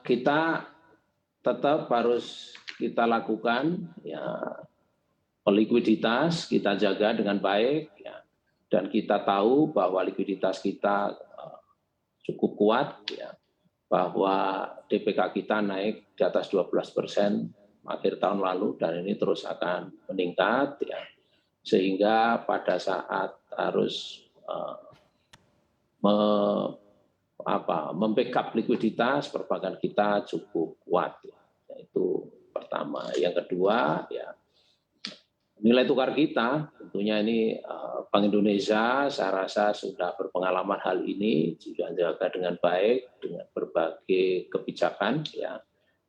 Kita tetap harus kita lakukan ya, likuiditas kita jaga dengan baik ya, dan kita tahu bahwa likuiditas kita cukup kuat ya, bahwa DPK kita naik di atas 12% akhir tahun lalu dan ini terus akan meningkat ya, sehingga pada saat harus membackup likuiditas perbankan kita cukup kuat ya. Itu pertama. Yang kedua ya, nilai tukar kita tentunya ini Bank Indonesia saya rasa sudah berpengalaman hal ini, juga jaga dengan baik dengan berbagai kebijakan ya,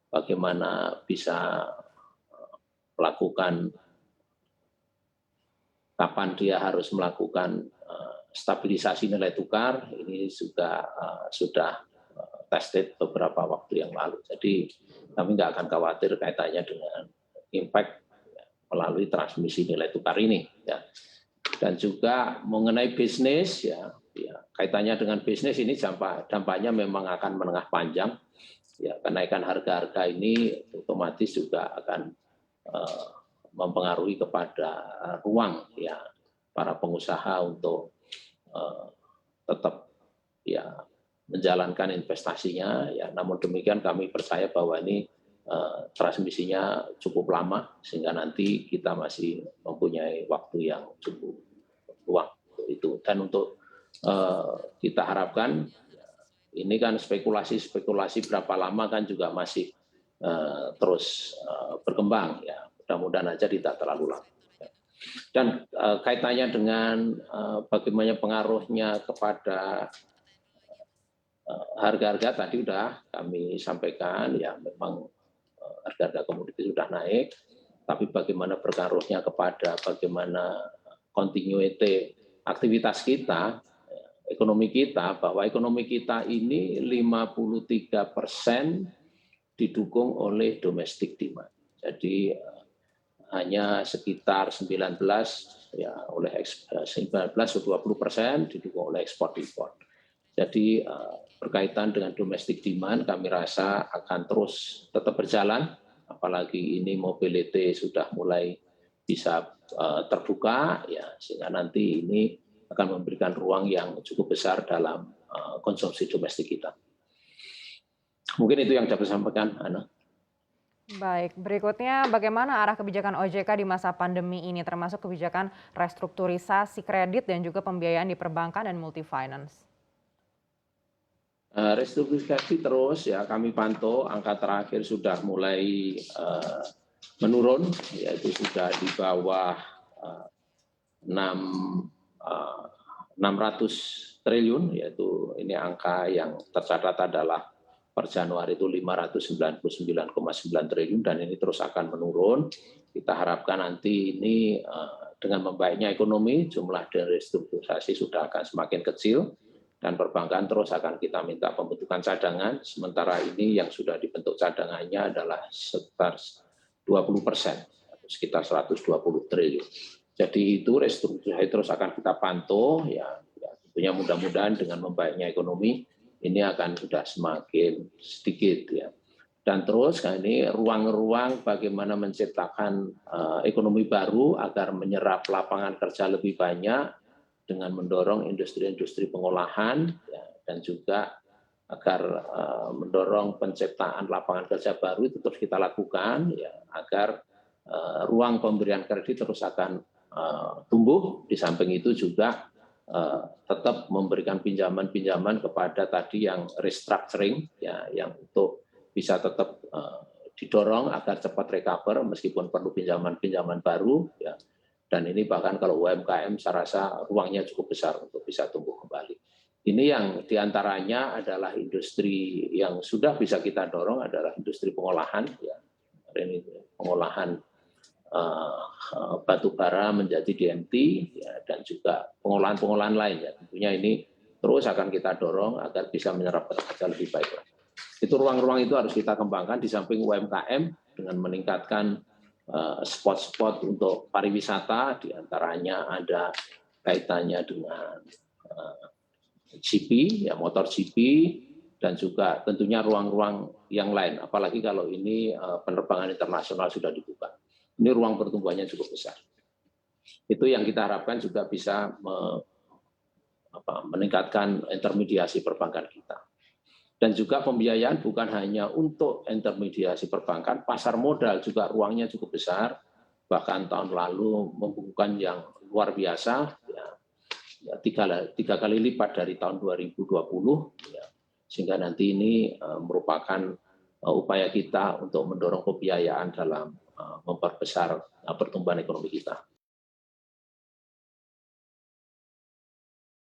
bagaimana bisa melakukan kapan dia harus melakukan stabilisasi nilai tukar, ini juga sudah tested beberapa waktu yang lalu. Jadi kami nggak akan khawatir kaitannya dengan impact melalui transmisi nilai tukar ini ya. Dan juga mengenai bisnis ya, kaitannya dengan bisnis ini dampaknya memang akan menengah panjang ya, kenaikan harga-harga ini otomatis juga akan mempengaruhi kepada ruang ya para pengusaha untuk tetap ya menjalankan investasinya ya. Namun demikian kami percaya bahwa ini transmisinya cukup lama sehingga nanti kita masih mempunyai waktu yang cukup luang untuk itu. Dan untuk kita harapkan ini kan spekulasi berapa lama kan juga masih terus berkembang ya. Mudah-mudahan aja tidak terlalu lama. Dan kaitannya dengan bagaimana pengaruhnya kepada harga-harga tadi sudah kami sampaikan ya, memang harga-harga komoditi sudah naik, tapi bagaimana berpengaruhnya kepada bagaimana continuity aktivitas kita, ekonomi kita, bahwa ekonomi kita ini 53% didukung oleh domestic demand. Jadi hanya sekitar 19 ya oleh 19-20% didukung oleh ekspor impor. Jadi berkaitan dengan domestic demand kami rasa akan terus tetap berjalan, apalagi ini mobility sudah mulai bisa terbuka ya, sehingga nanti ini akan memberikan ruang yang cukup besar dalam konsumsi domestik kita. Mungkin itu yang dapat saya sampaikan, Ana. Baik, berikutnya bagaimana arah kebijakan OJK di masa pandemi ini, termasuk kebijakan restrukturisasi kredit dan juga pembiayaan di perbankan dan multifinance? Restrukturisasi terus ya kami pantau, angka terakhir sudah mulai menurun, yaitu sudah di bawah 600 triliun, yaitu ini angka yang tercatat adalah per Januari itu 599,9 triliun dan ini terus akan menurun. Kita harapkan nanti ini dengan membaiknya ekonomi, jumlah dari restrukturisasi sudah akan semakin kecil dan perbankan terus akan kita minta pembentukan cadangan. Sementara ini yang sudah dibentuk cadangannya adalah sekitar 20%, sekitar 120 triliun. Jadi itu restrukturisasi terus akan kita pantau ya tentunya mudah-mudahan dengan membaiknya ekonomi ini akan sudah semakin sedikit ya. Dan terus ini ruang-ruang bagaimana menciptakan ekonomi baru agar menyerap lapangan kerja lebih banyak dengan mendorong industri-industri pengolahan ya, dan juga agar mendorong penciptaan lapangan kerja baru itu terus kita lakukan ya, agar ruang pemberian kredit terus akan tumbuh. Di samping itu juga tetap memberikan pinjaman-pinjaman kepada tadi yang restructuring ya, yang untuk bisa tetap didorong agar cepat recover meskipun perlu pinjaman-pinjaman baru ya. Dan ini bahkan kalau UMKM saya rasa ruangnya cukup besar untuk bisa tumbuh kembali. Ini yang diantaranya adalah industri yang sudah bisa kita dorong adalah industri pengolahan ya. Ini pengolahan batu bara menjadi DMT ya, dan juga pengolahan-pengolahan lain ya. Tentunya ini terus akan kita dorong agar bisa menyerap kerja lebih baik. Itu ruang-ruang itu harus kita kembangkan di samping UMKM dengan meningkatkan spot-spot untuk pariwisata, diantaranya ada kaitannya dengan GP, ya motor GP, dan juga tentunya ruang-ruang yang lain, apalagi kalau ini penerbangan internasional sudah dibuka. Ini ruang pertumbuhannya cukup besar. Itu yang kita harapkan juga bisa meningkatkan intermediasi perbankan kita. Dan juga pembiayaan bukan hanya untuk intermediasi perbankan, pasar modal juga ruangnya cukup besar, bahkan tahun lalu membukukan yang luar biasa, ya, tiga kali lipat dari tahun 2020, ya, sehingga nanti ini merupakan upaya kita untuk mendorong pembiayaan dalam memperbesar pertumbuhan ekonomi kita.